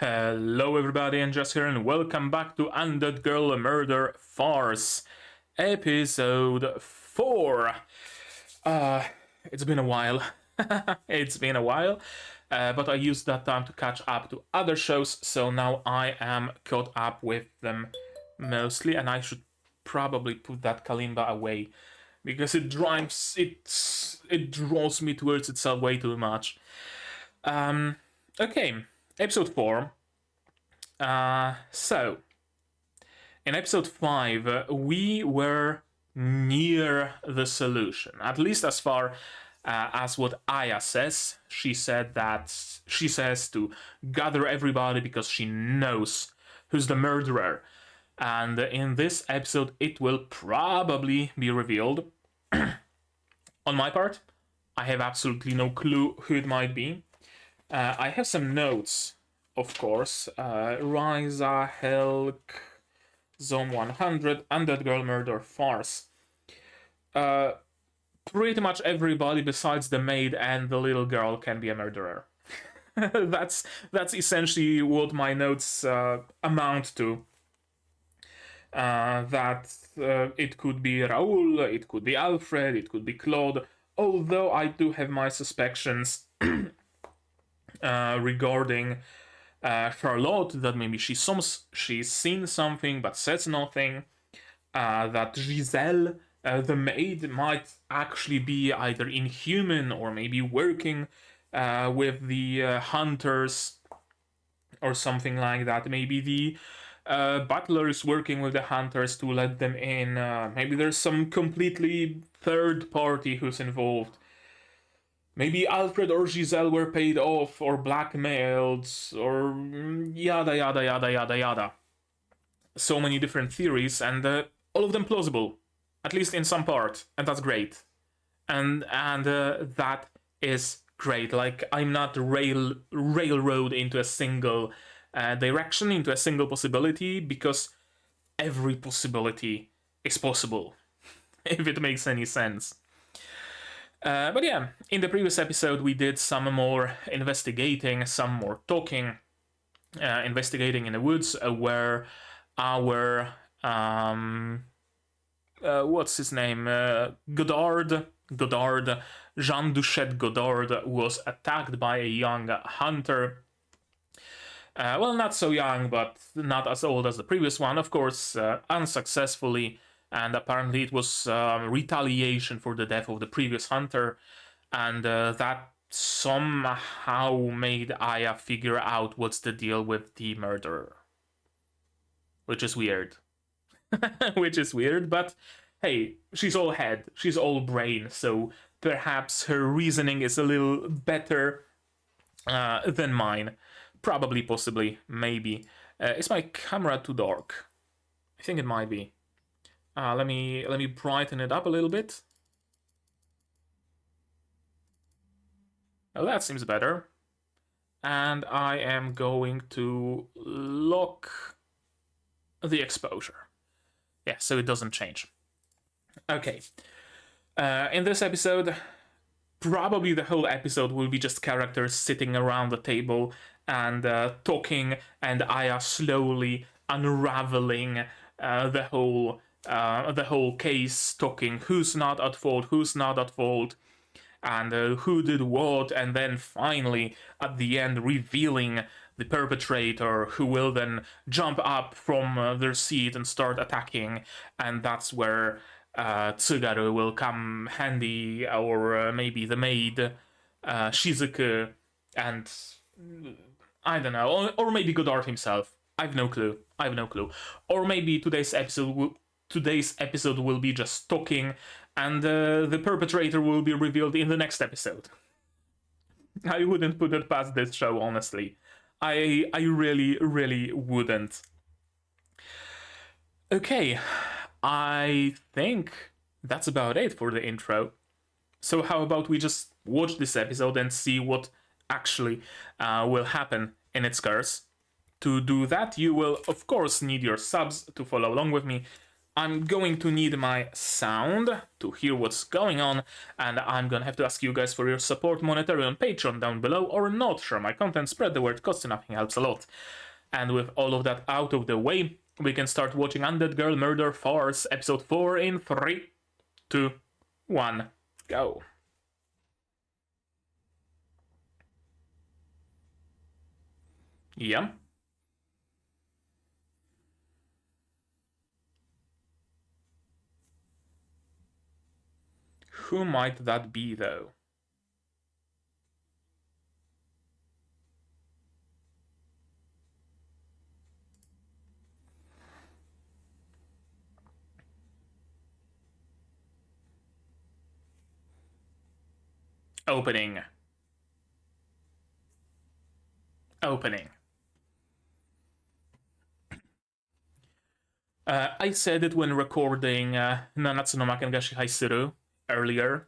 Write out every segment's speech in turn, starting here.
Hello everybody, and Jess here, and welcome back to Undead Girl Murder Farce, episode 4. It's been a while. It's been a while, but I used that time to catch up to other shows, so now I am caught up with them mostly, and I should probably put that kalimba away, because it drives, it draws me towards itself way too much. Okay. Episode 4. So, in episode 5, we were near the solution. At least as far as what Aya says. She says to gather everybody because she knows who's the murderer. And in this episode, it will probably be revealed. On my part, I have absolutely no clue who it might be. I have some notes, of course. Ryza, Helck, Zone 100, Undead Girl Murder Farce. Pretty much everybody besides the maid and the little girl can be a murderer. That's essentially what my notes amount to. It could be Raoul, it could be Alfred, it could be Claude, although I do have my suspicions regarding Charlotte, that maybe she's seen something but says nothing, that Giselle, the maid, might actually be either inhuman or maybe working with the hunters or something like that. Maybe the butler is working with the hunters to let them in. Maybe there's some completely third party who's involved. Maybe Alfred or Giselle were paid off or blackmailed or yada yada yada yada yada. So many different theories, and all of them plausible, at least in some part, and that's great. And that is great. Like, I'm not railroad into a single direction, into a single possibility, because every possibility is possible, if it makes any sense. But yeah, in the previous episode we did some more investigating, some more talking, investigating in the woods, where our, what's his name, Godard, Jean Duchette Godard, was attacked by a young hunter. Well, not so young, but not as old as the previous one, of course, unsuccessfully. And apparently it was retaliation for the death of the previous hunter, and that somehow made Aya figure out what's the deal with the murderer. Which is weird. Which is weird, but hey, she's all head, she's all brain, so perhaps her reasoning is a little better than mine. Probably, possibly, maybe. Is my camera too dark? I think it might be. Let me brighten it up a little bit. Well, that seems better. And I am going to lock the exposure. Yeah, so it doesn't change. Okay. In this episode, probably the whole episode will be just characters sitting around the table and talking, and Aya slowly unraveling the whole case, talking who's not at fault, and who did what, and then finally at the end revealing the perpetrator, who will then jump up from their seat and start attacking, and that's where Tsugaru will come handy, or maybe the maid, Shizuku, and I don't know, or maybe Godard himself. I've no clue. Or maybe today's episode will be just talking, and the perpetrator will be revealed in the next episode. I wouldn't put it past this show, honestly. I really, really wouldn't. Okay, I think that's about it for the intro. So how about we just watch this episode and see what actually will happen in its course. To do that, you will of course need your subs to follow along with me. I'm going to need my sound to hear what's going on, and I'm gonna have to ask you guys for your support monetarily on Patreon down below, or not. Share my content, spread the word, costs nothing, helps a lot. And with all of that out of the way, we can start watching Undead Girl Murder Farce, episode 4 in 3, 2, 1, go. Yeah. Who might that be, though? Opening. I said it when recording Nanatsu no Maken ga Shihai Suru earlier.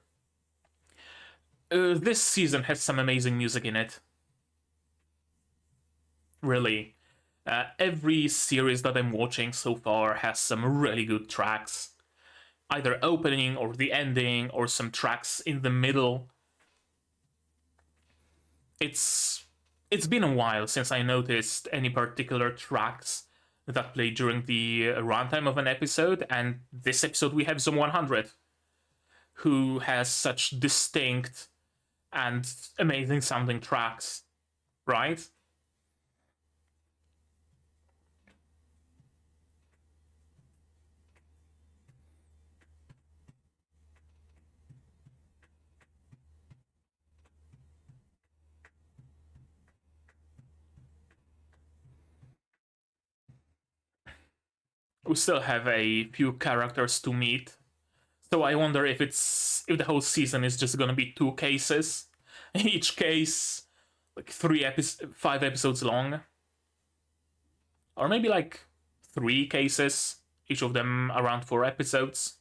This season has some amazing music in it. Really. Every series that I'm watching so far has some really good tracks. Either opening or the ending or some tracks in the middle. It's been a while since I noticed any particular tracks that play during the runtime of an episode, and this episode we have Zone 100, who has such distinct and amazing sounding tracks, right? We still have a few characters to meet, so I wonder if the whole season is just gonna be 2 cases, each case like 5 episodes long, or maybe like 3 cases, each of them around 4 episodes.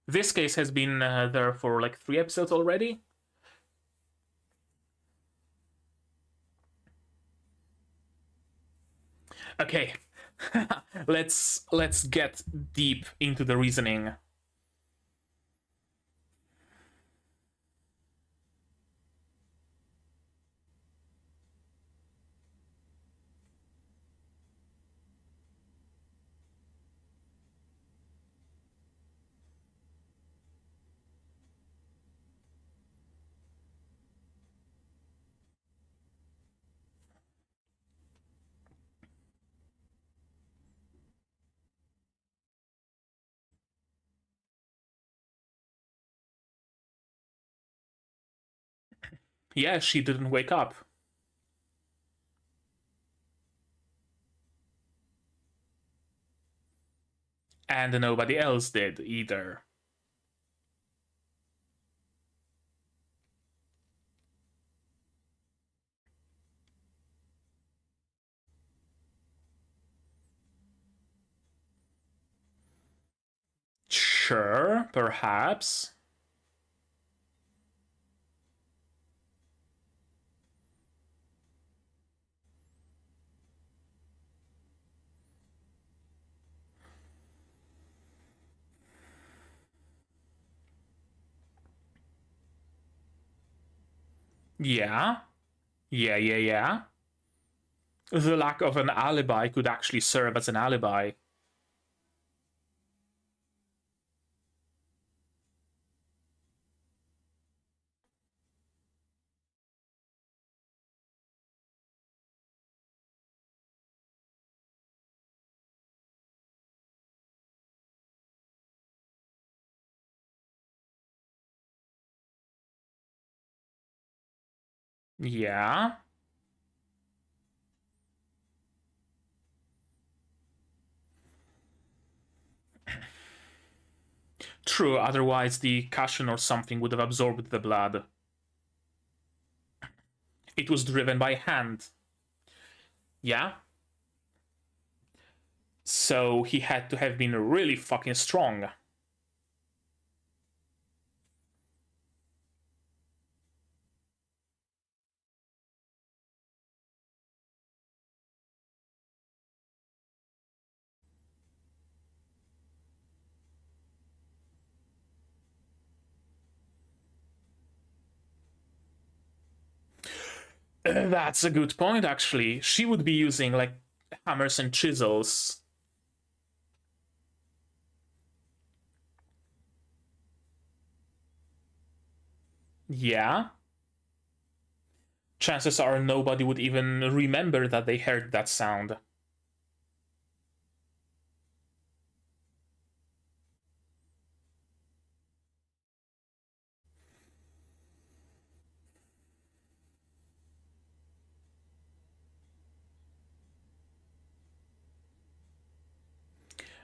This case has been there for like 3 episodes already. Okay, let's get deep into the reasoning. Yeah, she didn't wake up. And nobody else did either. Sure, perhaps. Yeah. Yeah. The lack of an alibi could actually serve as an alibi. Yeah. True, otherwise the cushion or something would have absorbed the blood. It was driven by hand. Yeah? So he had to have been really fucking strong. That's a good point, actually. She would be using, like, hammers and chisels. Yeah. Chances are nobody would even remember that they heard that sound.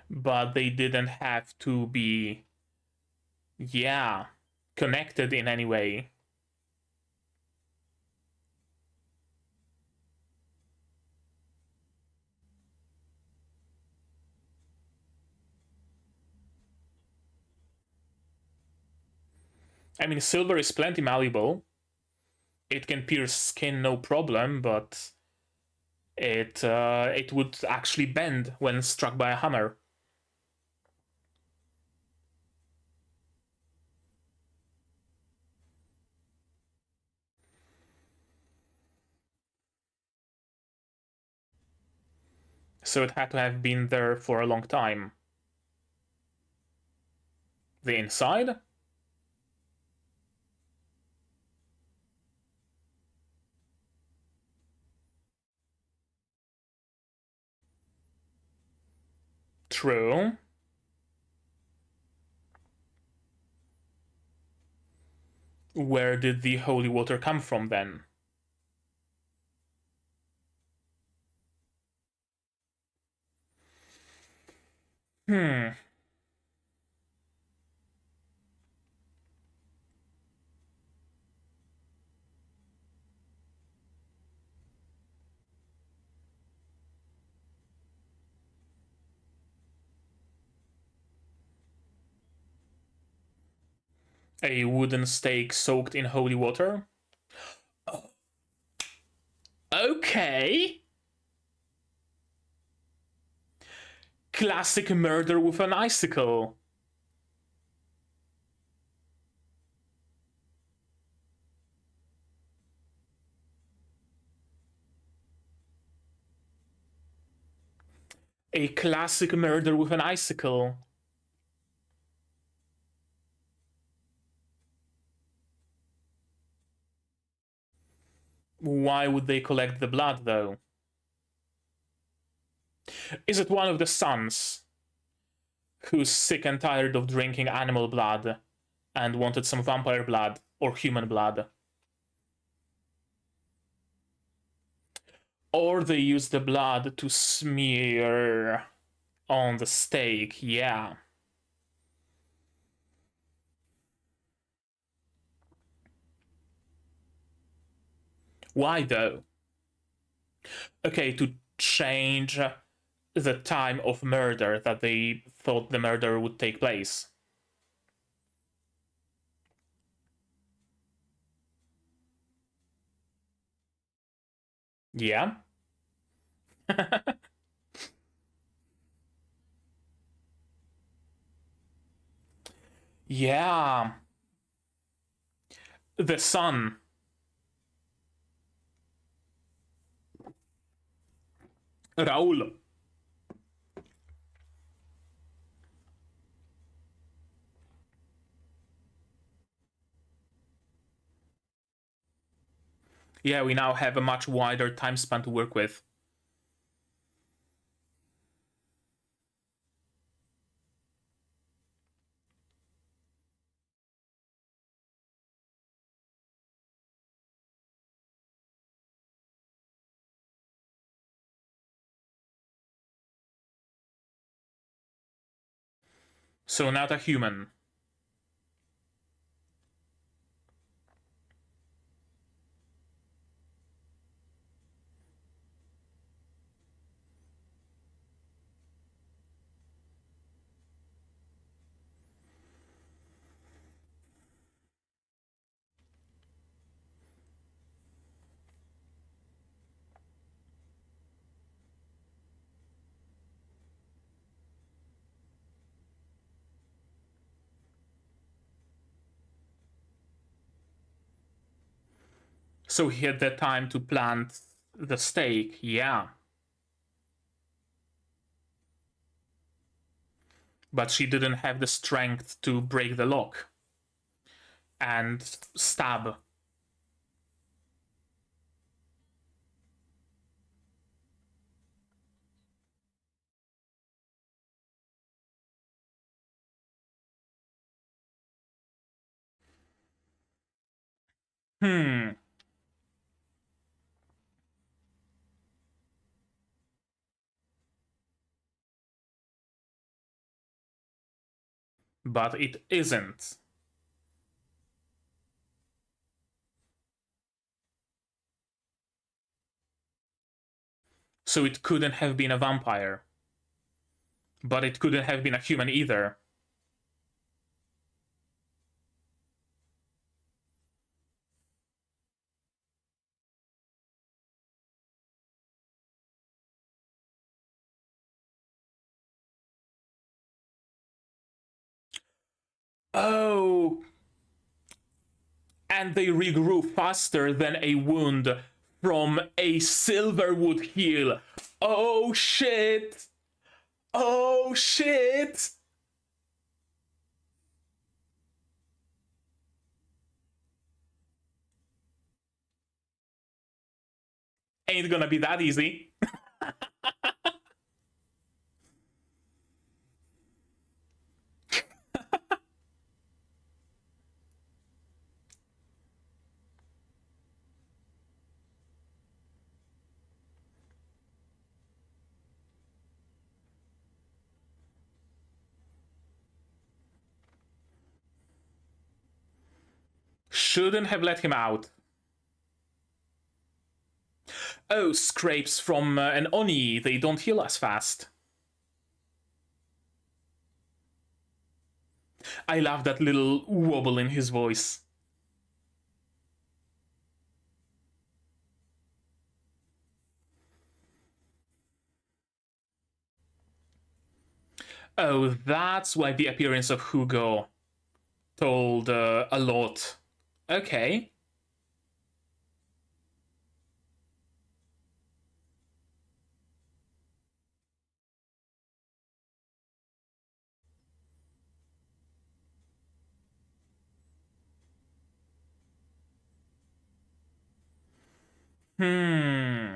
But they didn't have to be, yeah, connected in any way. I mean, silver is plenty malleable. It can pierce skin no problem, but it would actually bend when struck by a hammer. So it had to have been there for a long time. The inside? True. Where did the holy water come from then? Hmm. A wooden stake soaked in holy water? Okay. Classic murder with an icicle. A classic murder with an icicle. Why would they collect the blood, though? Is it one of the sons who's sick and tired of drinking animal blood and wanted some vampire blood or human blood? Or they use the blood to smear on the stake, yeah. Why though? Okay, to change the time of murder that they thought the murder would take place. Yeah. Yeah. The son. Raul. Yeah, we now have a much wider time span to work with. So not a human. So he had the time to plant the stake, yeah. But she didn't have the strength to break the lock and stab. But it isn't. So it couldn't have been a vampire. But it couldn't have been a human either. Oh. And they regrew faster than a wound from a silverwood heal. Oh shit! Oh shit! Ain't gonna be that easy. Shouldn't have let him out. Oh, scrapes from an Oni. They don't heal as fast. I love that little wobble in his voice. Oh, that's why the appearance of Hugo told a lot. Okay. Hmm.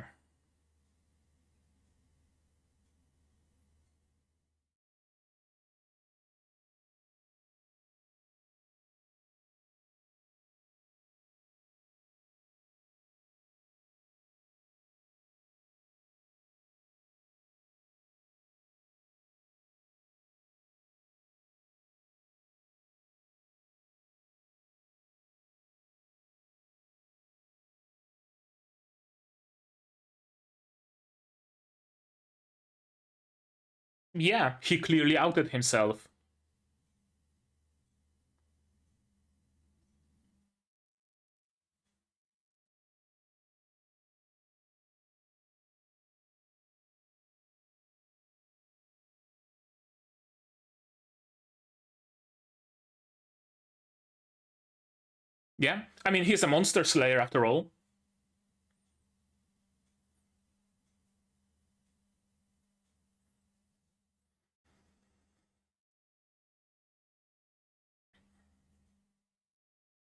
Yeah, he clearly outed himself. Yeah, I mean, he's a monster slayer after all.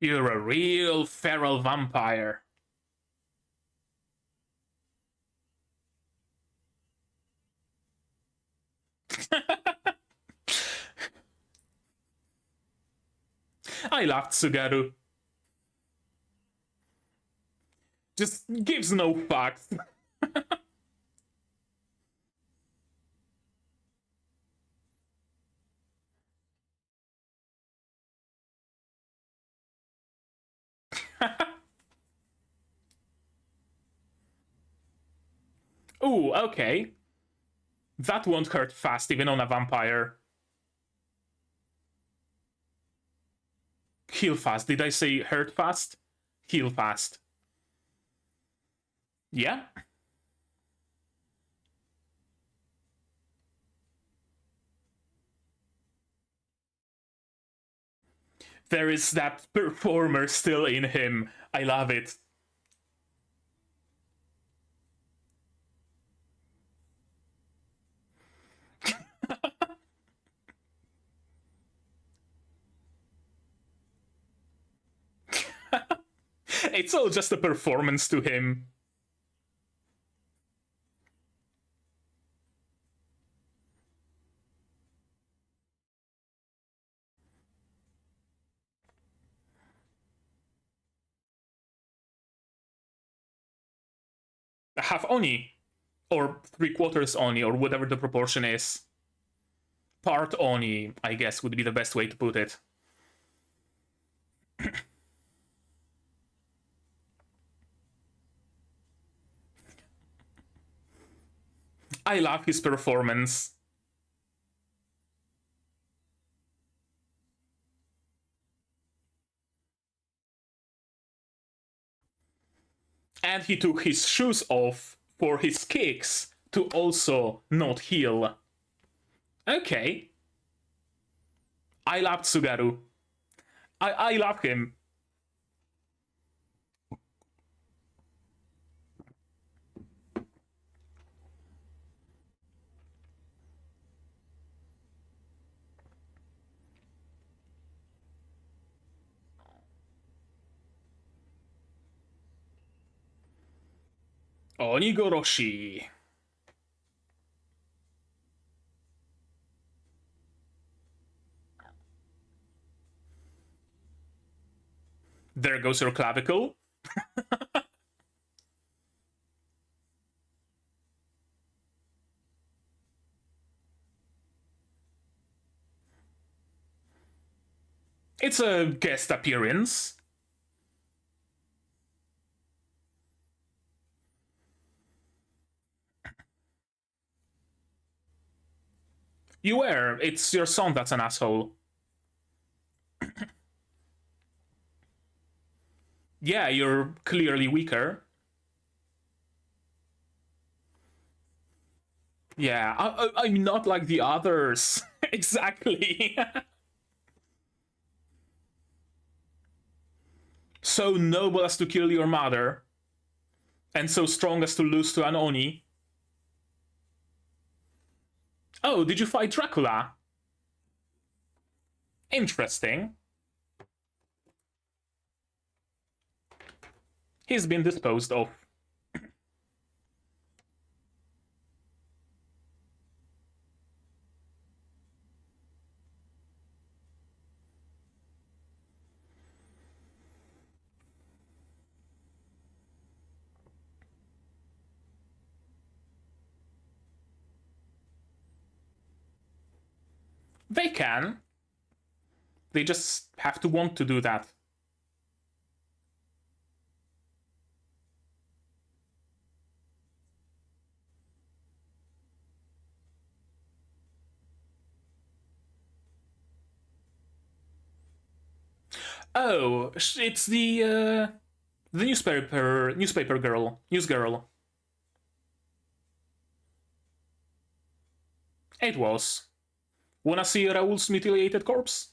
You're a real feral vampire. I love Tsugaru. Just gives no fucks. Ooh, okay. That won't hurt fast, even on a vampire. Heal fast. Did I say hurt fast? Heal fast. Yeah. There is that performer still in him. I love it. It's all just a performance to him. Half Oni, or 3/4 Oni, or whatever the proportion is. Part Oni, I guess, would be the best way to put it. I love his performance. And he took his shoes off for his kicks to also not heal. Okay. I love Tsugaru. I love him. Onigoroshi. There goes your clavicle. It's a guest appearance. You were. It's your son that's an asshole. Yeah, you're clearly weaker. Yeah, I'm not like the others. Exactly. So noble as to kill your mother, and so strong as to lose to an Oni. Oh, did you fight Dracula? Interesting. He's been disposed of. They can. They just have to want to do that. Oh, it's the newspaper girl, news girl. It was. Wanna see Raoul's mutilated corpse?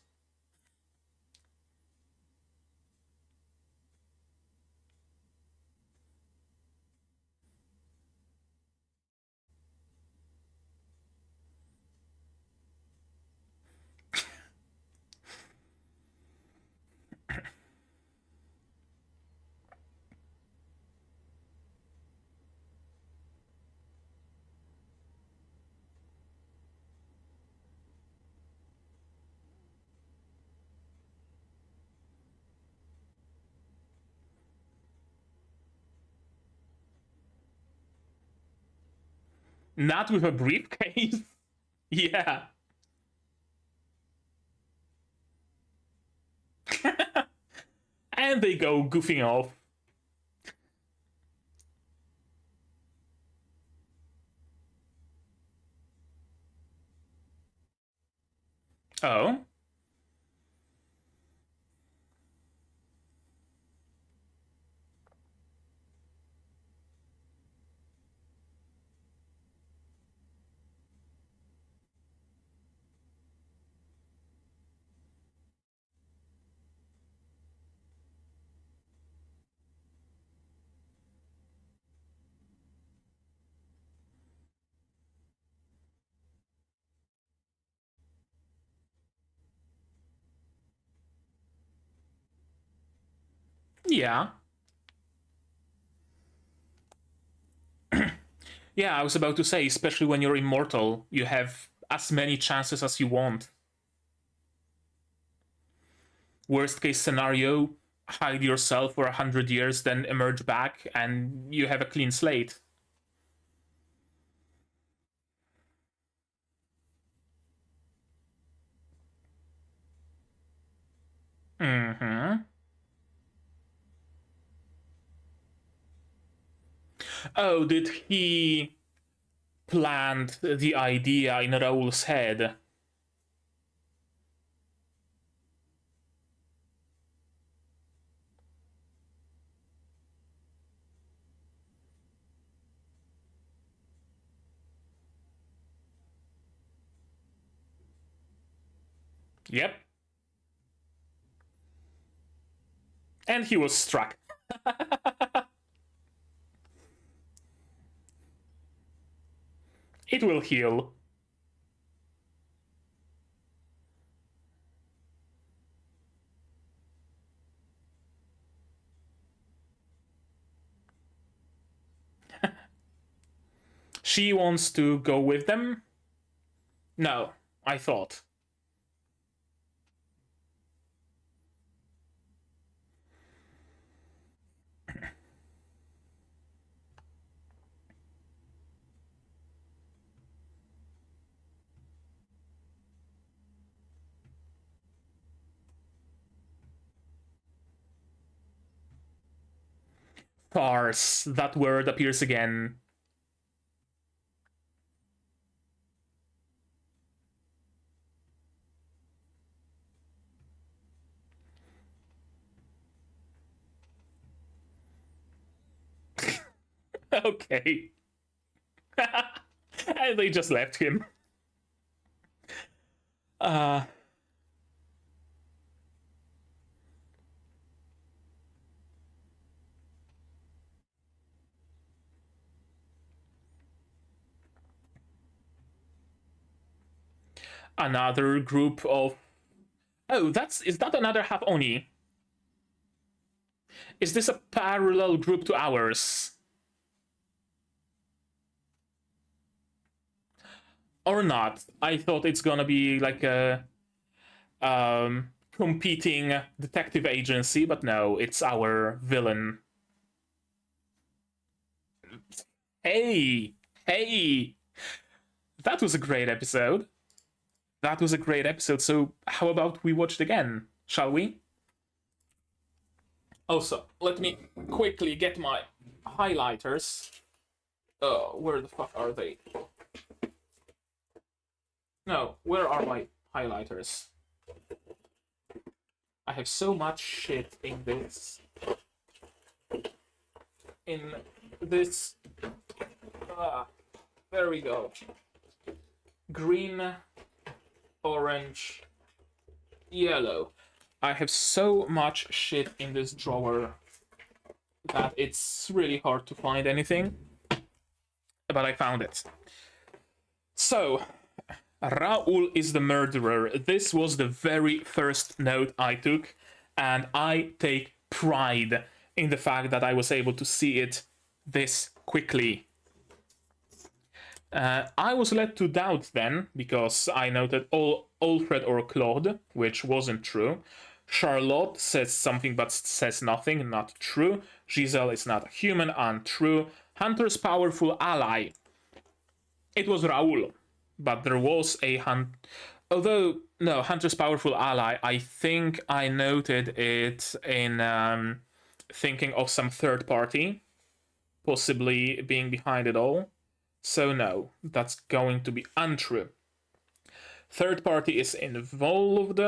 Not with a briefcase? Yeah. And they go goofing off. Oh? Yeah. Yeah, I was about to say, especially when you're immortal, you have as many chances as you want. Worst case scenario, hide yourself for 100 years, then emerge back, and you have a clean slate. Mm-hmm. Oh, did he plant the idea in Raul's head? Yep. And he was struck. It will heal. She wants to go with them? No, I thought. Farce, that word appears again. Okay. And they just left him. Another group of... Oh, is that another half Oni? Is this a parallel group to ours? Or not? I thought it's gonna be like a competing detective agency, but no, it's our villain. Hey, hey, that was a great episode. That was a great episode. So how about we watch it again? Shall we? Also, let me quickly get my highlighters. Where the fuck are they? No, where are my highlighters? I have so much shit in this. There we go. Green, orange, yellow. I have so much shit in this drawer that it's really hard to find anything. But I found it. So, Raul is the murderer. This was the very first note I took, and I take pride in the fact that I was able to see it this quickly. I was led to doubt then, because I noted Alfred or Claude, which wasn't true. Charlotte says something but says nothing, not true. Giselle is not a human, untrue. Hunter's powerful ally. It was Raul, but there was a Although, no, Hunter's powerful ally, I think I noted it in thinking of some third party, possibly being behind it all. So no, that's going to be untrue. Third party is involved.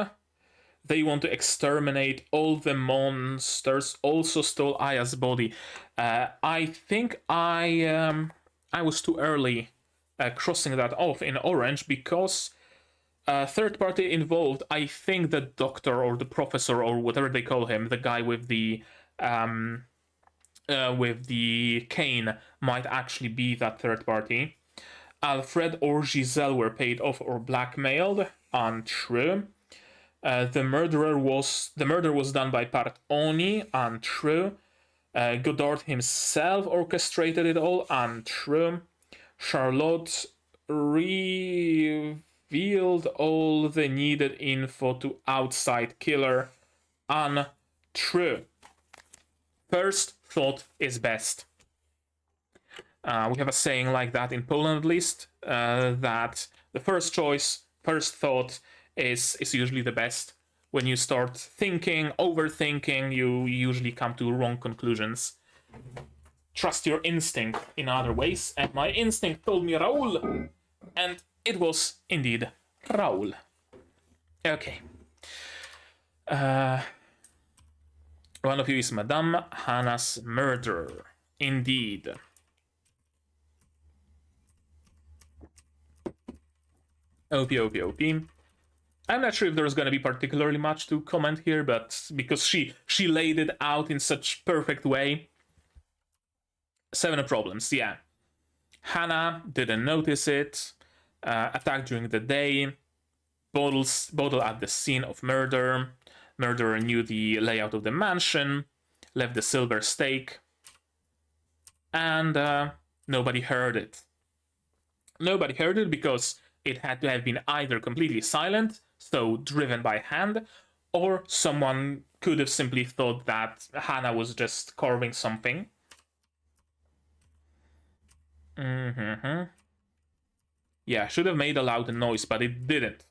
They want to exterminate all the monsters. Also stole Aya's body. I think I was too early crossing that off in orange because third party involved. I think the doctor or the professor or whatever they call him, the guy with the cane, might actually be that third party. Alfred or Giselle were paid off or blackmailed. Untrue. The murder was done by Part Oni. Untrue. Godard himself orchestrated it all. Untrue. Charlotte revealed all the needed info to outside killer. Untrue. First thought is best. We have a saying like that in Poland, at least, that the first choice, first thought, is usually the best. When you start thinking, overthinking, you usually come to wrong conclusions. Trust your instinct in other ways, and my instinct told me Raoul, and it was indeed Raoul. Okay. One of you is Madame Hannah's murderer. Indeed. OP. I'm not sure if there's gonna be particularly much to comment here, but because she laid it out in such perfect way. 7 problems, yeah. Hannah didn't notice it. Attack during the day. Bottle at the scene of murder. Murderer knew the layout of the mansion. Left the silver stake. And nobody heard it. Nobody heard it because it had to have been either completely silent, so driven by hand, or someone could have simply thought that Hannah was just carving something. Yeah, should have made a loud noise, but it didn't.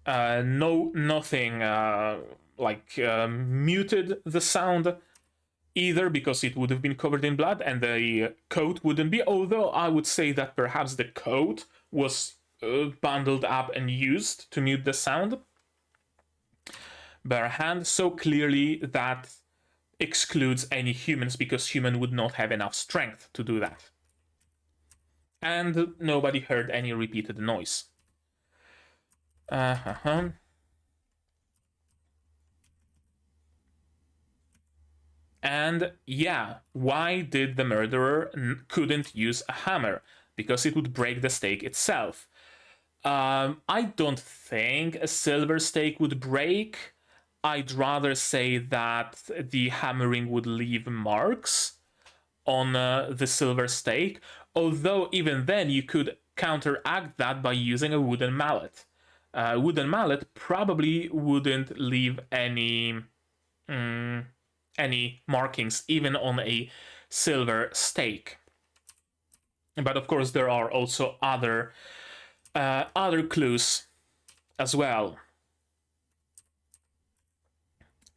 Nothing muted the sound either, because it would have been covered in blood and the coat wouldn't be, although I would say that perhaps the coat was bundled up and used to mute the sound. Bare hand, so clearly that excludes any humans, because human would not have enough strength to do that. And nobody heard any repeated noise. And yeah, why did the murderer couldn't use a hammer? Because it would break the stake itself. I don't think a silver stake would break. I'd rather say that the hammering would leave marks on the silver stake, although even then you could counteract that by using a wooden mallet. A wooden mallet probably wouldn't leave any markings, even on a silver stake. But of course there are also other clues as well.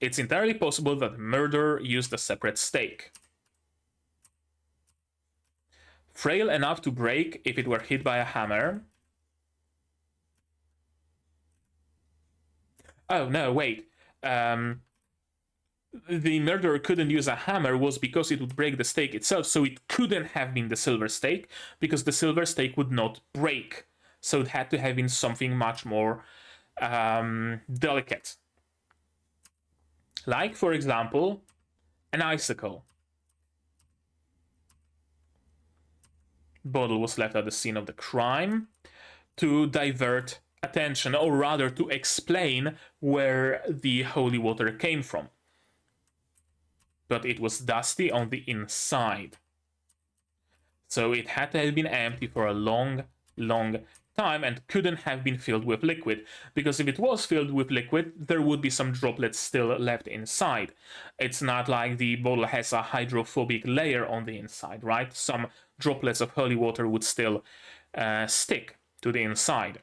It's entirely possible that the murderer used a separate stake. Frail enough to break if it were hit by a hammer. Oh no, wait. The murderer couldn't use a hammer was because it would break the stake itself, so it couldn't have been the silver stake, because the silver stake would not break. So it had to have been something much more delicate. Like, for example, an icicle. Bottle was left at the scene of the crime to divert attention, or rather to explain where the holy water came from. But it was dusty on the inside. So it had to have been empty for a long time and couldn't have been filled with liquid, because if it was filled with liquid, there would be some droplets still left inside. It's not like the bottle has a hydrophobic layer on the inside, right? Some droplets of holy water would still stick to the inside.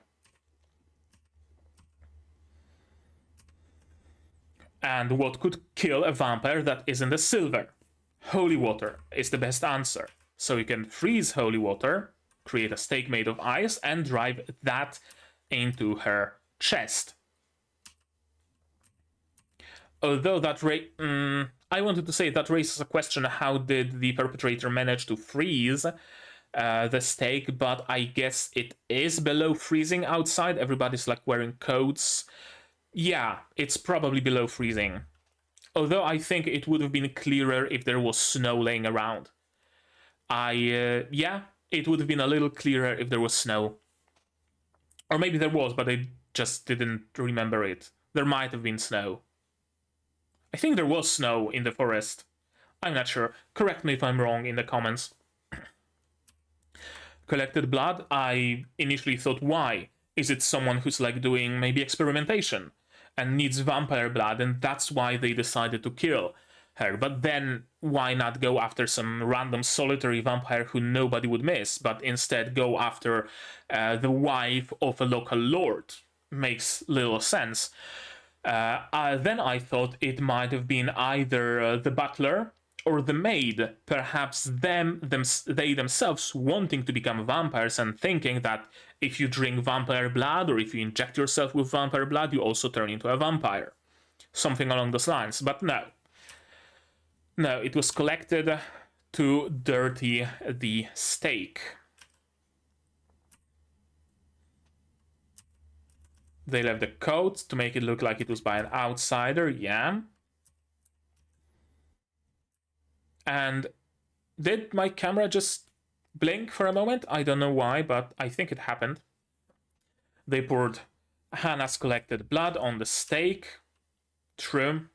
And what could kill a vampire that isn't the silver? Holy water is the best answer. So you can freeze holy water, create a stake made of ice, and drive that into her chest. Although that I wanted to say that raises a question: how did the perpetrator manage to freeze the stake? But I guess it is below freezing outside. Everybody's like wearing coats. Yeah, it's probably below freezing. Although I think it would have been clearer if there was snow laying around. Yeah, it would have been a little clearer if there was snow. Or maybe there was, but I just didn't remember it. There might have been snow. I think there was snow in the forest. I'm not sure. Correct me if I'm wrong in the comments. Collected blood, I initially thought, why? Is it someone who's like doing maybe experimentation and needs vampire blood, and that's why they decided to kill her? But then why not go after some random solitary vampire who nobody would miss, but instead go after the wife of a local lord? Makes little sense. Then I thought it might have been either the butler or the maid, perhaps they themselves wanting to become vampires and thinking that if you drink vampire blood or if you inject yourself with vampire blood, you also turn into a vampire. Something along those lines, but no. No, it was collected to dirty the stake. They left the coat to make it look like it was by an outsider, yeah. And did my camera just blink for a moment? I don't know why, but I think it happened. They poured Hannah's collected blood on the stake. True.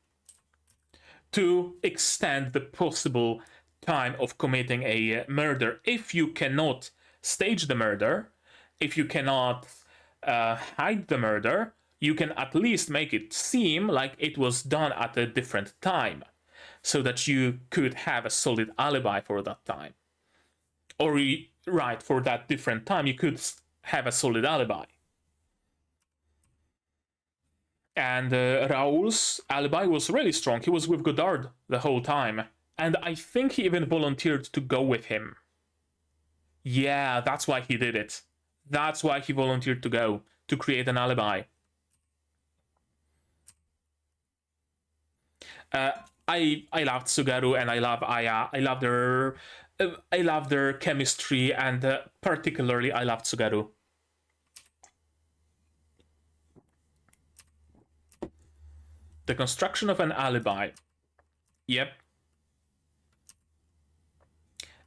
To extend the possible time of committing a murder. If you cannot stage the murder, if you cannot hide the murder, you can at least make it seem like it was done at a different time, so that you could have a solid alibi for that time. Or, right, for that different time, you could have a solid alibi. And Raoul's alibi was really strong. He was with Godard the whole time. And I think he even volunteered to go with him. Yeah, that's why he did it. That's why he volunteered to go, to create an alibi. I love Tsugaru and I love Aya. I love their chemistry, and particularly I love Tsugaru. The construction of an alibi. Yep.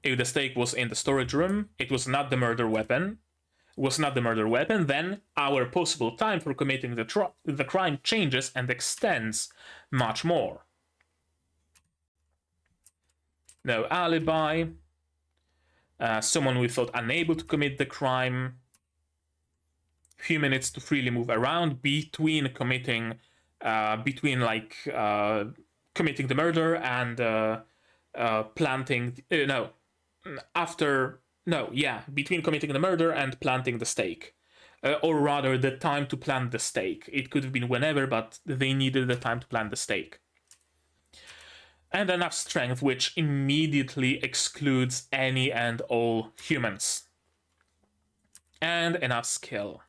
If the stake was in the storage room, it was not the murder weapon. Then our possible time for committing the crime changes and extends much more. No alibi. Someone we thought unable to commit the crime. Few minutes to freely move around between committing the murder and between committing the murder and planting the stake. Or rather, the time to plant the stake. It could have been whenever, but they needed the time to plant the stake. And enough strength, which immediately excludes any and all humans. And enough skill.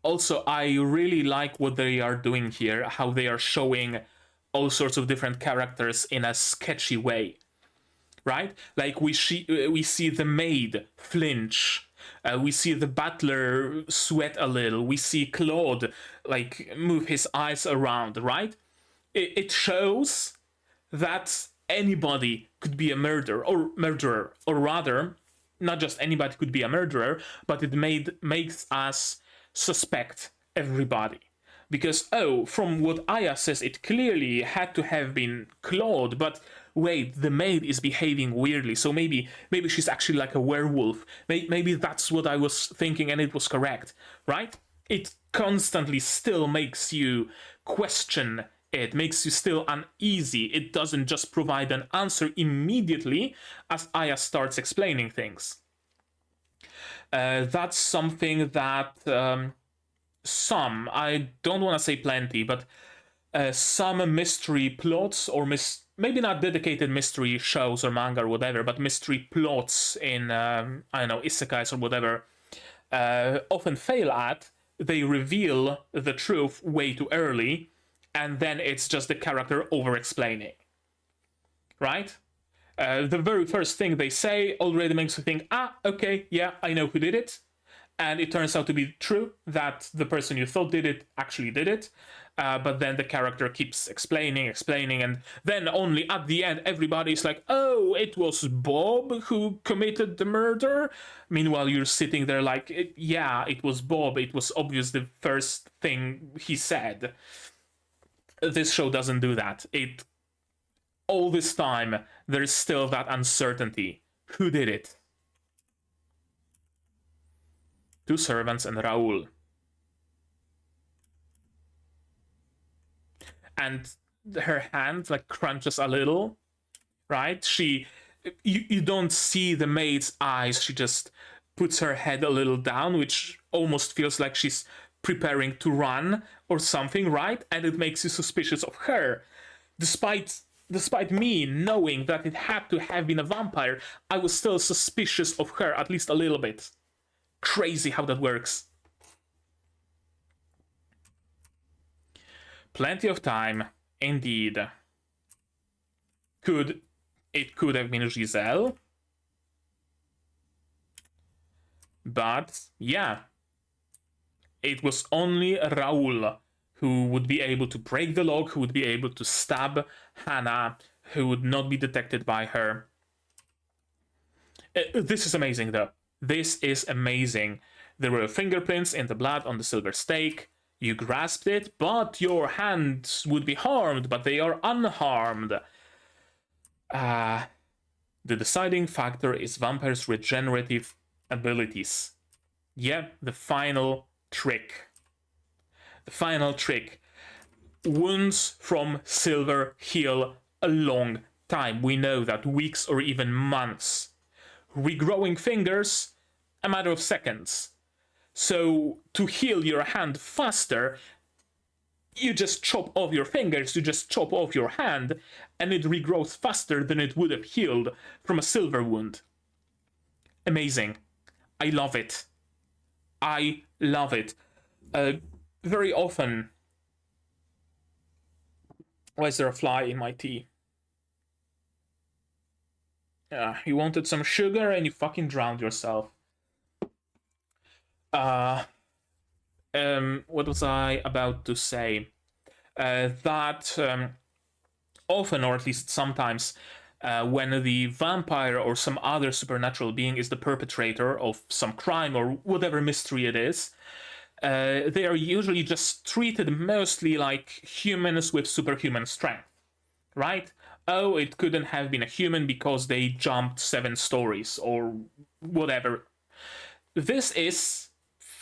Also, I really like what they are doing here, how they are showing all sorts of different characters in a sketchy way, right? Like we see the maid flinch, we see the butler sweat a little, we see Claude like move his eyes around, right? It shows that anybody could be a murderer, or rather, not just anybody could be a murderer, but it makes us suspect everybody. Because, from what Aya says, it clearly had to have been Claude, but wait, the maid is behaving weirdly, so maybe she's actually like a werewolf. Maybe that's what I was thinking and it was correct, right? It constantly still makes you question it, makes you still uneasy. It doesn't just provide an answer immediately as Aya starts explaining things. That's something that some, I don't want to say plenty, but some mystery plots, or maybe not dedicated mystery shows or manga or whatever, but mystery plots in, isekais or whatever, often fail at. They reveal the truth way too early, and then it's just the character over-explaining. Right? The very first thing they say already makes you think, okay, yeah, I know who did it. And it turns out to be true that the person you thought did it actually did it. But then the character keeps explaining, and then only at the end everybody's like, oh, it was Bob who committed the murder. Meanwhile, you're sitting there like, yeah, it was Bob. It was obvious the first thing he said. This show doesn't do that. All this time, there's still that uncertainty. Who did it? 2 servants and Raoul. And her hand like crunches a little, right? You don't see the maid's eyes. She just puts her head a little down, which almost feels like she's preparing to run or something, right? And it makes you suspicious of her. Despite me knowing that it had to have been a vampire, I was still suspicious of her, at least a little bit. Crazy how that works. Plenty of time, indeed. It could have been Giselle. But, yeah. It was only Raoul who would be able to break the lock, who would be able to stab Hannah, who would not be detected by her. This is amazing, though. This is amazing. There were fingerprints in the blood on the silver stake. You grasped it, but your hands would be harmed, but they are unharmed. The deciding factor is vampires' regenerative abilities. Yeah, the final trick. The final trick. Wounds from silver heal a long time. We know that, weeks or even months. Regrowing fingers, a matter of seconds. So, to heal your hand faster, you just chop off your fingers, you just chop off your hand, and it regrows faster than it would have healed from a silver wound. Amazing. I love it. I love it. Very often... Why is there a fly in my tea? You wanted some sugar and you fucking drowned yourself. What was I about to say? That often, or at least sometimes, when the vampire or some other supernatural being is the perpetrator of some crime or whatever mystery it is, they are usually just treated mostly like humans with superhuman strength, right? Oh, it couldn't have been a human because they jumped 7 stories or whatever. This is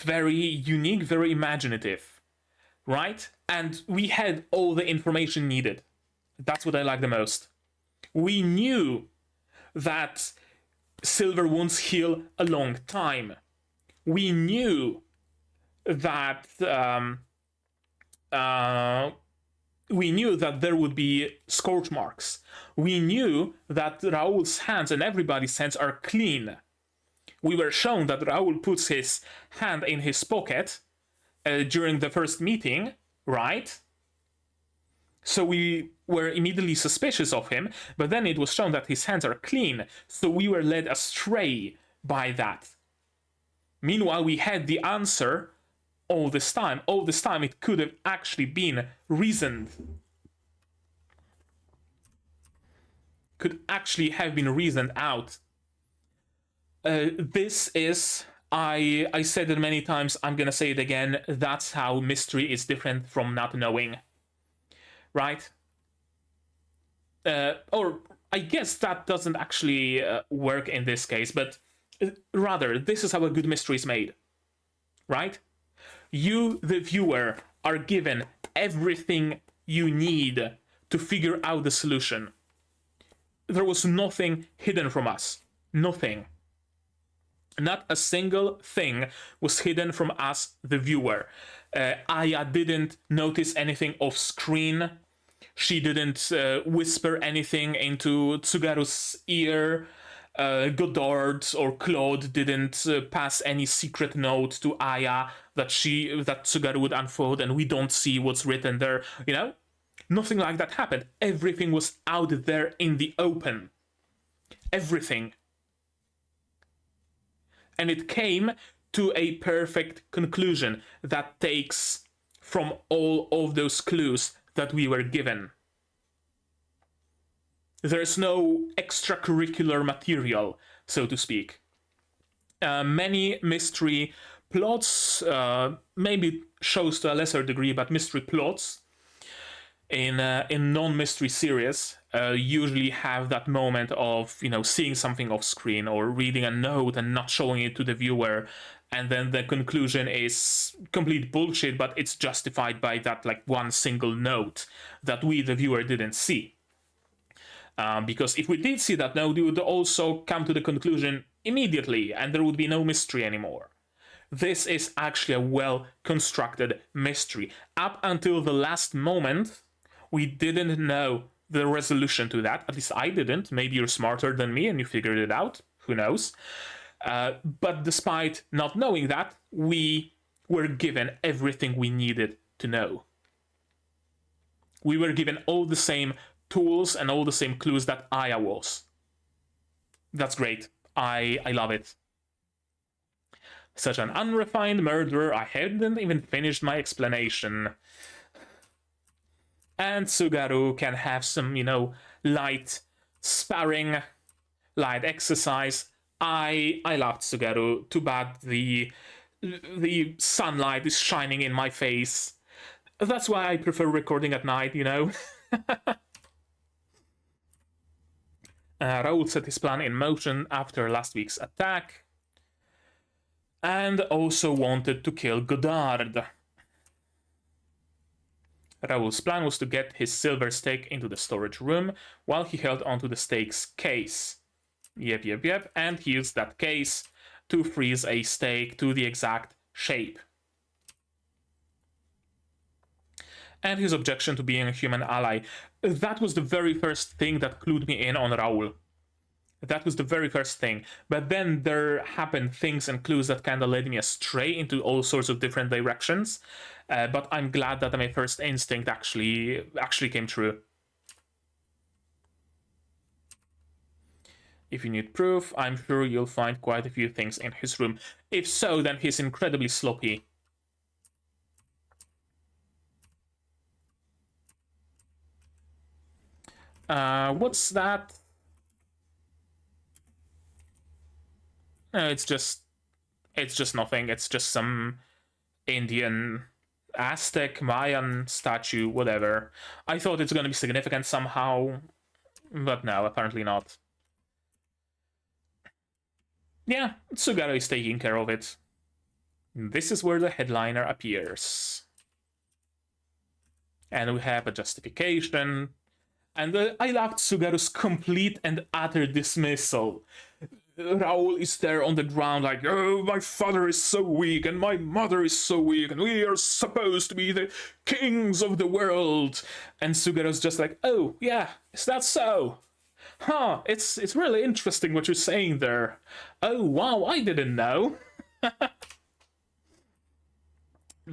very unique, very imaginative, right? And we had all the information needed. That's what I like the most. We knew that silver wounds heal a long time. We knew that there would be scorch marks. We knew that Raoul's hands and everybody's hands are clean. We were shown that Raoul puts his hand in his pocket during the first meeting, right? So we were immediately suspicious of him, but then it was shown that his hands are clean, so we were led astray by that. Meanwhile, we had the answer all this time. All this time, it could have actually been reasoned. Could actually have been reasoned out. This is, I said it many times, I'm gonna say it again, that's how mystery is different from not knowing. Right? Or I guess that doesn't actually work in this case, but rather, this is how a good mystery is made. Right? You, the viewer, are given everything you need to figure out the solution. There was nothing hidden from us. Nothing. Not a single thing was hidden from us, the viewer. Aya didn't notice anything off screen. She didn't whisper anything into Tsugaru's ear. Godard or Claude didn't pass any secret note to Aya that Tsugaru would unfold, and we don't see what's written there. You know, nothing like that happened. Everything was out there in the open. Everything. And it came to a perfect conclusion that takes from all of those clues that we were given. There's no extracurricular material, so to speak. Many mystery plots, maybe shows to a lesser degree, but mystery plots in non-mystery series usually have that moment of, you know, seeing something off screen or reading a note and not showing it to the viewer, and then the conclusion is complete bullshit, but it's justified by that like one single note that we, the viewer, didn't see. Because if we did see that note, we would also come to the conclusion immediately, and there would be no mystery anymore. This is actually a well-constructed mystery. Up until the last moment, we didn't know the resolution to that. At least I didn't. Maybe you're smarter than me and you figured it out. Who knows? But despite not knowing that, we were given everything we needed to know. We were given all the same tools and all the same clues that Aya was. That's great. I love it. Such an unrefined murderer, I hadn't even finished my explanation. And Tsugaru can have some, you know, light sparring, light exercise. I love Tsugaru. Too bad the sunlight is shining in my face. That's why I prefer recording at night, you know. Raoul set his plan in motion after last week's attack, and also wanted to kill Godard. Raoul's plan was to get his silver stake into the storage room while he held onto the stake's case. Yep, and he used that case to freeze a stake to the exact shape. And his objection to being a human ally. That was the very first thing that clued me in on Raoul. That was the very first thing. But then there happened things and clues that kind of led me astray into all sorts of different directions. But I'm glad that my first instinct actually came true. If you need proof, I'm sure you'll find quite a few things in his room. If so, then he's incredibly sloppy. What's that? It's just nothing. It's just some Indian, Aztec, Mayan statue, whatever. I thought it's gonna be significant somehow, but no, apparently not. Yeah, Tsugaru is taking care of it. This is where the headliner appears. And we have a justification. And I loved Tsugaru's complete and utter dismissal. Raoul is there on the ground like, oh, my father is so weak and my mother is so weak and we are supposed to be the kings of the world. And Tsugaru's just like, oh, yeah, is that so? Huh, it's really interesting what you're saying there. Oh, wow, I didn't know.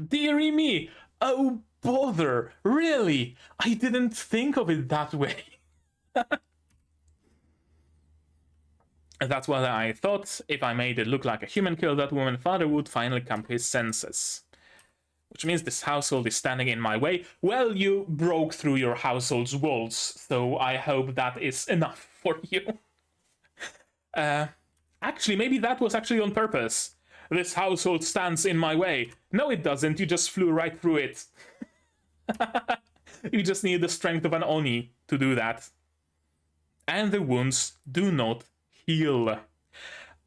Dearie me. Oh, bother. Really? I didn't think of it that way. That's what I thought. If I made it look like a human killed that woman, father would finally come to his senses. Which means this household is standing in my way. Well, you broke through your household's walls, so I hope that is enough for you. Actually, maybe that was actually on purpose. This household stands in my way. No, it doesn't. You just flew right through it. You just need the strength of an Oni to do that. And the wounds do not heal.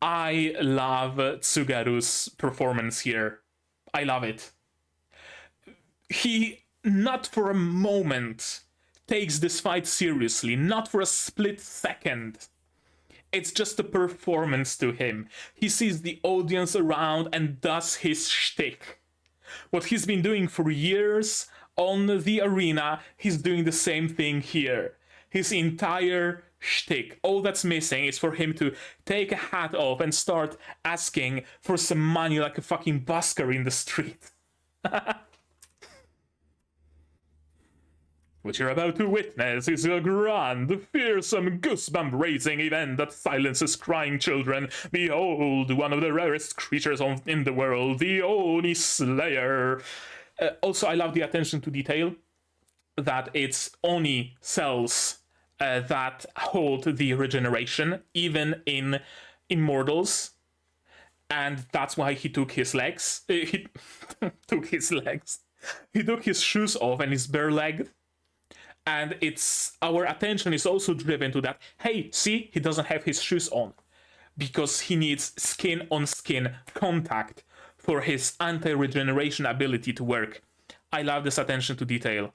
I love Tsugaru's performance here. I love it. He, not for a moment, takes this fight seriously. Not for a split second. It's just a performance to him. He sees the audience around and does his shtick. What he's been doing for years on the arena, he's doing the same thing here. His entire shtick. All that's missing is for him to take a hat off and start asking for some money like a fucking busker in the street. What you're about to witness is a grand, fearsome, goosebump-raising event that silences crying children. Behold, one of the rarest creatures in the world, the Oni Slayer. Also, I love the attention to detail that it's Oni cells that hold the regeneration, even in Immortals. And that's why he took his legs. He took his legs. He took his shoes off and he's bare-legged. And our attention is also driven to that. Hey, see, he doesn't have his shoes on because he needs skin-on-skin contact for his anti-regeneration ability to work. I love this attention to detail.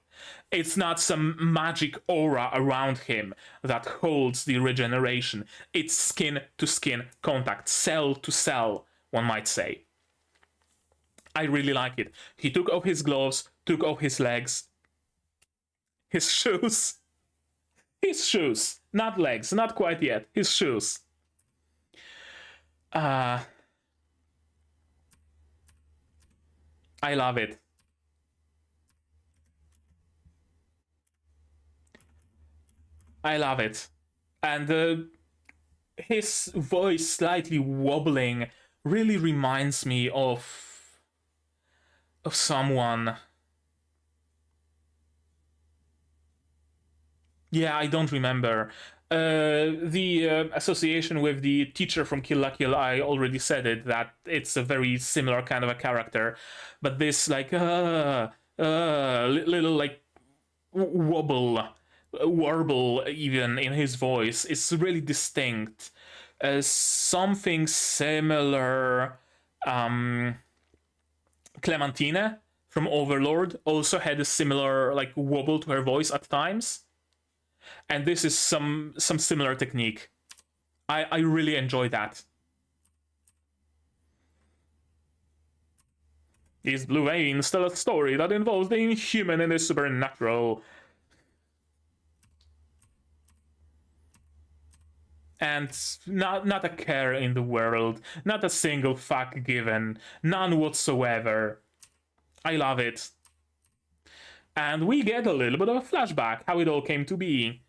It's not some magic aura around him that holds the regeneration. It's skin-to-skin contact, cell-to-cell, one might say. I really like it. He took off his gloves, took off his legs, his shoes. His shoes. Not legs. Not quite yet. His shoes. I love it. I love it. And his voice slightly wobbling really reminds me of someone. Yeah, I don't remember. The association with the teacher from Kill la Kill, I already said it, that it's a very similar kind of a character. But this, like, little, like, warble even in his voice is really distinct. Something similar, Clementine from Overlord also had a similar, like, wobble to her voice at times. And this is some similar technique. I really enjoy that. These blue veins tell a story that involves the inhuman and the supernatural. And not a care in the world, not a single fuck given, none whatsoever. I love it. And we get a little bit of a flashback, how it all came to be.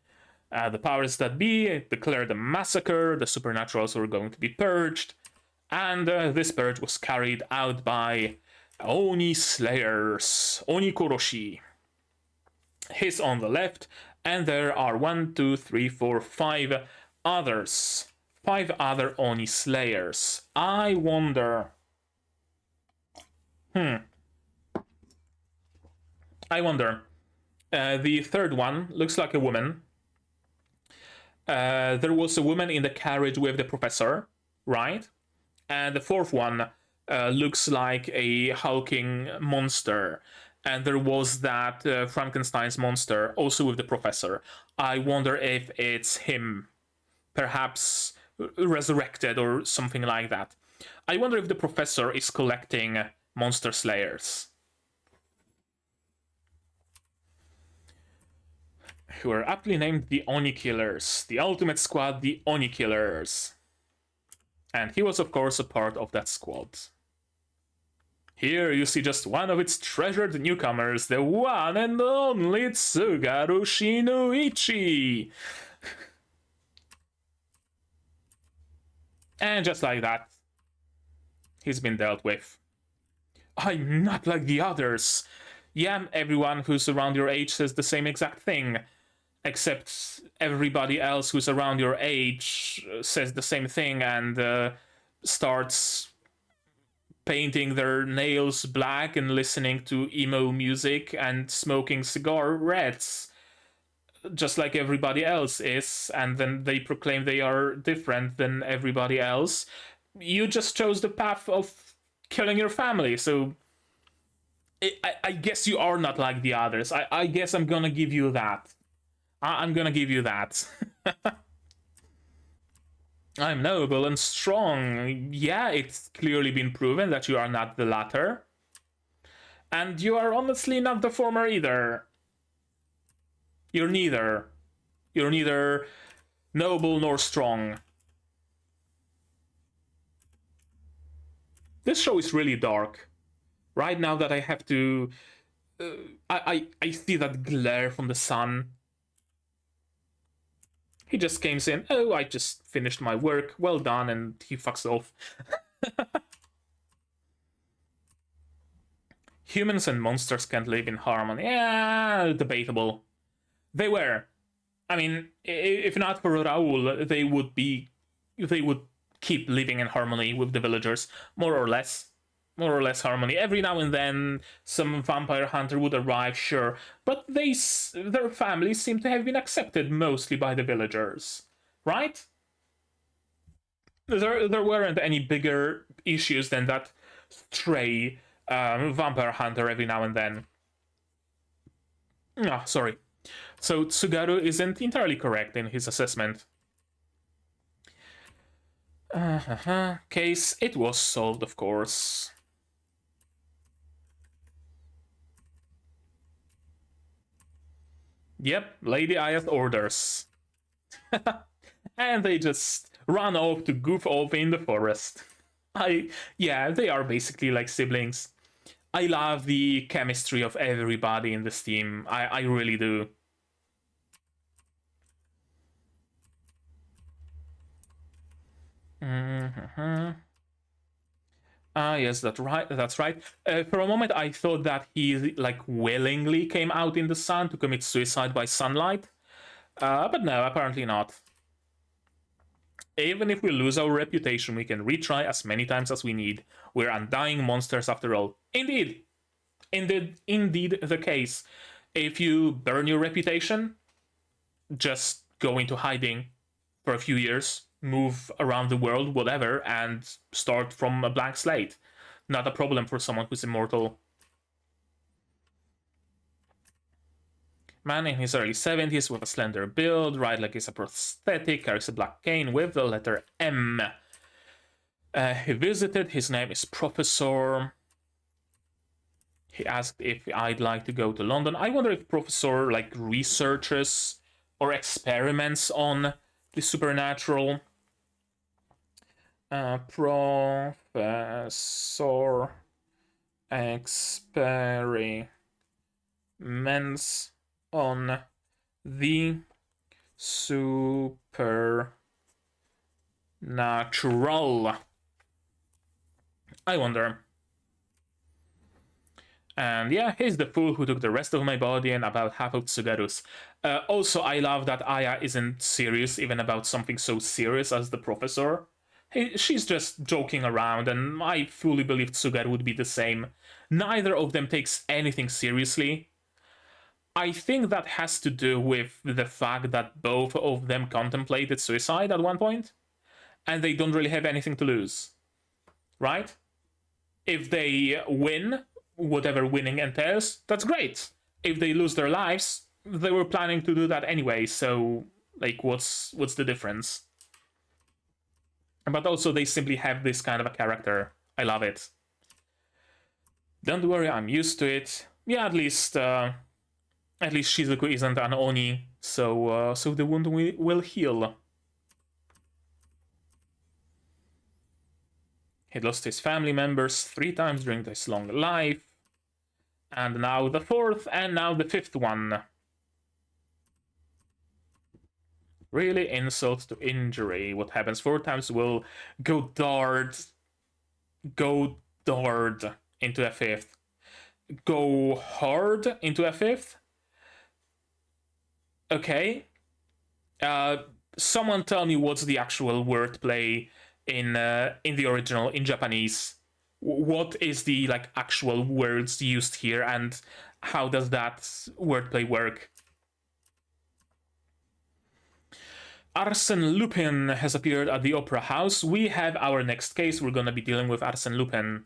The powers that be declared a massacre, the supernaturals were going to be purged, and this purge was carried out by Oni Slayers, Oni Koroshi. He's on the left, and there are 1, 2, 3, 4, 5 others. 5 other Oni Slayers. I wonder... the third one looks like a woman. There was a woman in the carriage with the professor, right? And the fourth one looks like a hulking monster. And there was that Frankenstein's monster also with the professor. I wonder if it's him, perhaps resurrected or something like that. I wonder if the professor is collecting monster slayers. Who are aptly named the Oni Killers, the ultimate squad, the Oni Killers. And he was, of course, a part of that squad. Here you see just one of its treasured newcomers, the one and only Tsugaru Shunichi. And just like that, he's been dealt with. I'm not like the others. Yeah, everyone who's around your age says the same exact thing. Except everybody else who's around your age says the same thing and starts painting their nails black and listening to emo music and smoking cigarettes, just like everybody else is, and then they proclaim they are different than everybody else. You just chose the path of killing your family, so I guess you are not like the others. I guess I'm gonna give you that. I'm gonna give you that. I'm noble and strong. Yeah, it's clearly been proven that you are not the latter. And you are honestly not the former either. You're neither. You're neither noble nor strong. This show is really dark. Right now that I have to I see that glare from the sun. He just came in, oh, I just finished my work, well done, and he fucks off. Humans and monsters can't live in harmony. Yeah, debatable. They were. I mean, if not for Raoul, they would keep living in harmony with the villagers, more or less harmony. Every now and then, some vampire hunter would arrive, sure, but their families seem to have been accepted mostly by the villagers, right? There weren't any bigger issues than that stray vampire hunter every now and then. Ah, sorry. So Tsugaru isn't entirely correct in his assessment. Case, it was solved, of course. Yep, Lady Aya's orders. And they just run off to goof off in the forest. Yeah, they are basically like siblings. I love the chemistry of everybody in this team. I really do. Yes, that's right. For a moment, I thought that he like willingly came out in the sun to commit suicide by sunlight, but no, apparently not. Even if we lose our reputation, we can retry as many times as we need. We're undying monsters after all. Indeed the case. If you burn your reputation, just go into hiding for a few years, move around the world, whatever, and start from a blank slate. Not a problem for someone who's immortal. Man in his early 70s with a slender build, right leg is a prosthetic, carries a black cane with the letter M. He visited, his name is Professor. He asked if I'd like to go to London. I wonder if Professor like researches or experiments on the supernatural. Professor experiments on the supernatural. I wonder. And yeah, he's the fool who took the rest of my body and about half of Tsugaru's. Also, I love that Aya isn't serious even about something so serious as the professor. She's just joking around, and I fully believe Tsugaru would be the same. Neither of them takes anything seriously. I think that has to do with the fact that both of them contemplated suicide at one point, and they don't really have anything to lose. Right? If they win, whatever winning entails, that's great. If they lose their lives, they were planning to do that anyway, so like what's the difference? But also they simply have this kind of a character. I love it. Don't worry, I'm used to it. Yeah, at least Shizuku isn't an Oni, so the wound will heal. He lost his family members 3 times during his long life. And now the 4th, and now the 5th one. Really, insult to injury. What happens 4 times will go dart into a 5th. Go hard into a 5th? Okay. Someone tell me what's the actual wordplay in the original, in Japanese. What is the like actual words used here, and how does that wordplay work? Arsène Lupin has appeared at the Opera House. We have our next case. We're gonna be dealing with Arsène Lupin.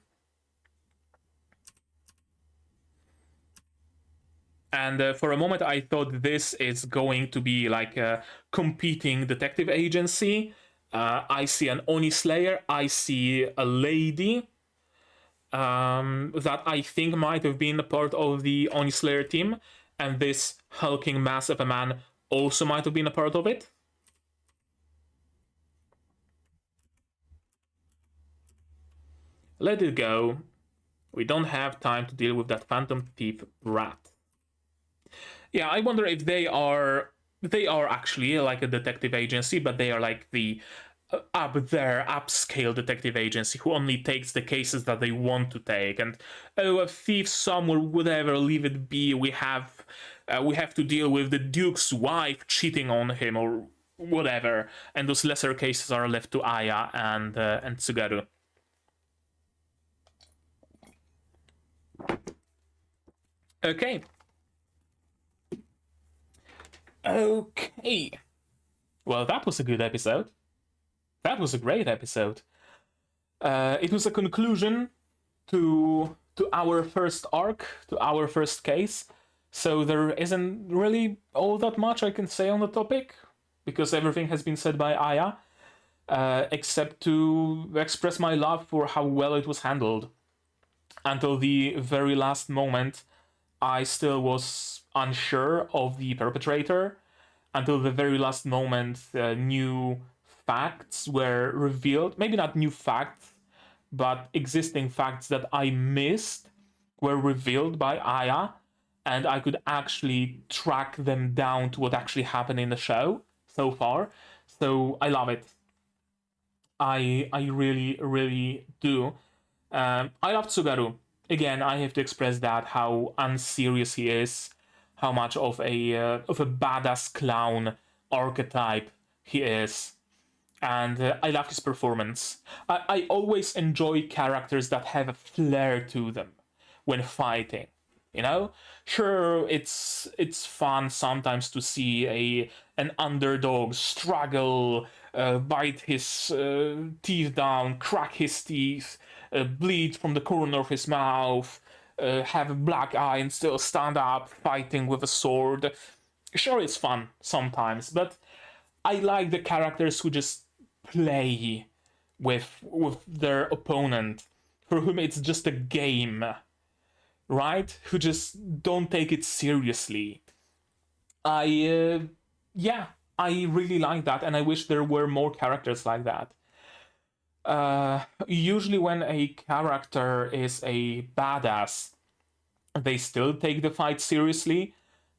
And for a moment, I thought this is going to be like a competing detective agency. I see an Oni Slayer. I see a lady that I think might have been a part of the Oni Slayer team. And this hulking mass of a man also might have been a part of it. Let it go. We don't have time to deal with that phantom thief brat. Yeah, I wonder if they are actually like a detective agency, but they are like the up there, upscale detective agency who only takes the cases that they want to take. And oh, a thief somewhere, whatever, leave it be. We have to deal with the Duke's wife cheating on him or whatever. And those lesser cases are left to Aya and Tsugaru. Okay. Okay. Well, that was a good episode. That was a great episode. It was a conclusion to our first arc, to our first case. So there isn't really all that much I can say on the topic, because everything has been said by Aya, except to express my love for how well it was handled. Until the very last moment, I still was unsure of the perpetrator. Until the very last moment, new facts were revealed. Maybe not new facts, but existing facts that I missed were revealed by Aya, and I could actually track them down to what actually happened in the show so far. So I love it. I really, really do. I love Tsugaru. Again, I have to express that, how unserious he is, how much of a badass clown archetype he is. And I love his performance. I always enjoy characters that have a flair to them when fighting. You know, sure, it's fun sometimes to see an underdog struggle, bite his teeth down, crack his teeth, bleed from the corner of his mouth, have a black eye and still stand up fighting with a sword. Sure, it's fun sometimes, but I like the characters who just play with their opponent, for whom it's just a game, right? Who just don't take it seriously. I really like that, and I wish there were more characters like that. Usually when a character is a badass, they still take the fight seriously,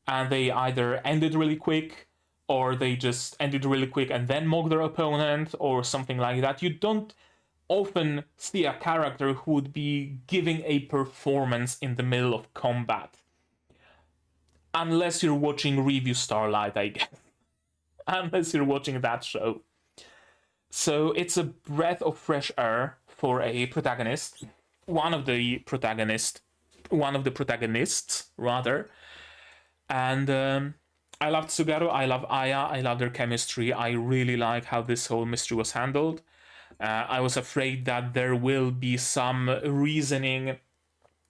and they either end it really quick, or they just end it really quick and then mock their opponent, or something like that. You don't often see a character who would be giving a performance in the middle of combat. Unless you're watching Review Starlight, I guess. Unless you're watching that show. So it's a breath of fresh air for a protagonist. One of the protagonists, rather. And I love Tsugaru, I love Aya, I love their chemistry. I really like how this whole mystery was handled. I was afraid that there will be some reasoning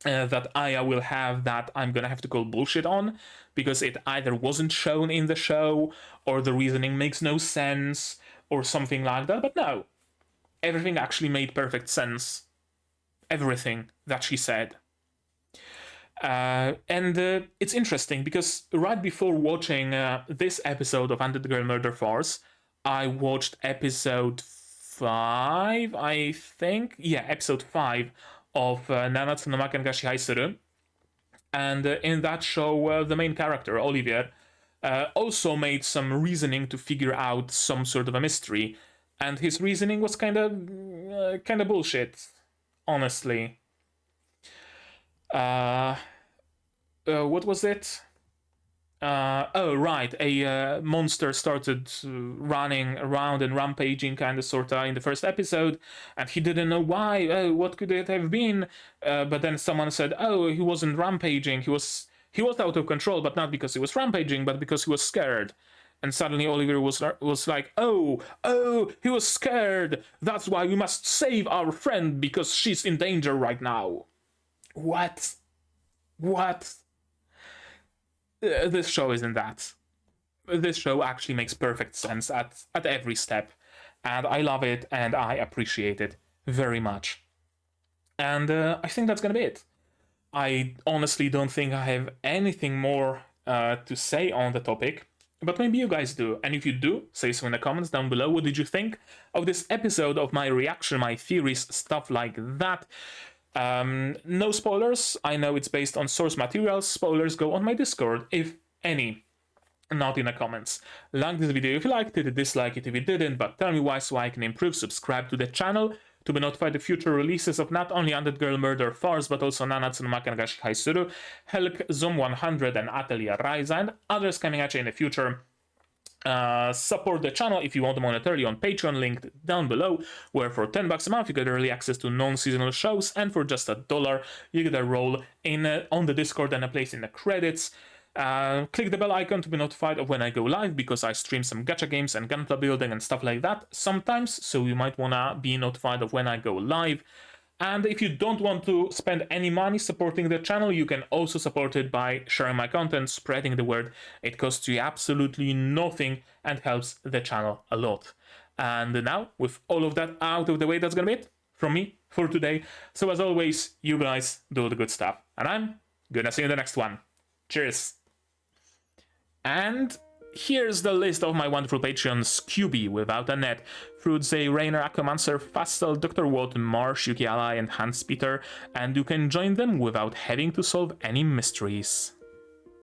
that Aya will have that I'm gonna have to call bullshit on, because it either wasn't shown in the show, or the reasoning makes no sense, or something like that. But no, everything actually made perfect sense. Everything that she said. And it's interesting because right before watching this episode of Undead Girl Murder Farce, I watched episode 5, I think. Yeah, episode 5 of Nanatsu no Maken ga Shihai Suru. And in that show, the main character, Olivier, also made some reasoning to figure out some sort of a mystery. And his reasoning was kind of bullshit, honestly. What was it? Oh, right. A monster started running around and rampaging, kind of, sorta, in the first episode, and he didn't know why. Oh, what could it have been? But then someone said, "Oh, he wasn't rampaging. He was out of control, but not because he was rampaging, but because he was scared." And suddenly Oliver was like, "Oh, he was scared. That's why we must save our friend because she's in danger right now." What? This show isn't that. This show actually makes perfect sense at every step, and I love it and I appreciate it very much. And I think that's gonna be it. I honestly don't think I have anything more to say on the topic, but maybe you guys do. And if you do, say so in the comments down below. What did you think of this episode, of my reaction, my theories, stuff like that? No spoilers. I know it's based on source material. Spoilers go on my Discord, if any. Not in the comments. Like this video if you liked it, dislike it if you didn't, but tell me why so I can improve. Subscribe to the channel to be notified of future releases of not only Undead Girl Murder Farce, but also Nanatsu no Maken ga Shihai Suru, Helck, Zoom 100, and Atelier Ryza, and others coming at you in the future. Support the channel if you want monetarily on Patreon, linked down below, where for $10 a month you get early access to non-seasonal shows, and for just $1 you get a role in on the Discord and a place in the credits. Click the bell icon to be notified of when I go live, because I stream some gacha games and gunpla building and stuff like that sometimes, so you might wanna be notified of when I go live. And if you don't want to spend any money supporting the channel, you can also support it by sharing my content, spreading the word. It costs you absolutely nothing and helps the channel a lot. And now, with all of that out of the way, that's gonna be it from me for today. So as always, you guys do the good stuff, and I'm gonna see you in the next one. Cheers! And here's the list of my wonderful Patreons: QB, Without a Net, Fruitsay, Rainer, Aquamancer, Fastel, Dr. Watt, Marsh, Yuki Ally, and Hans Peter, and you can join them without having to solve any mysteries.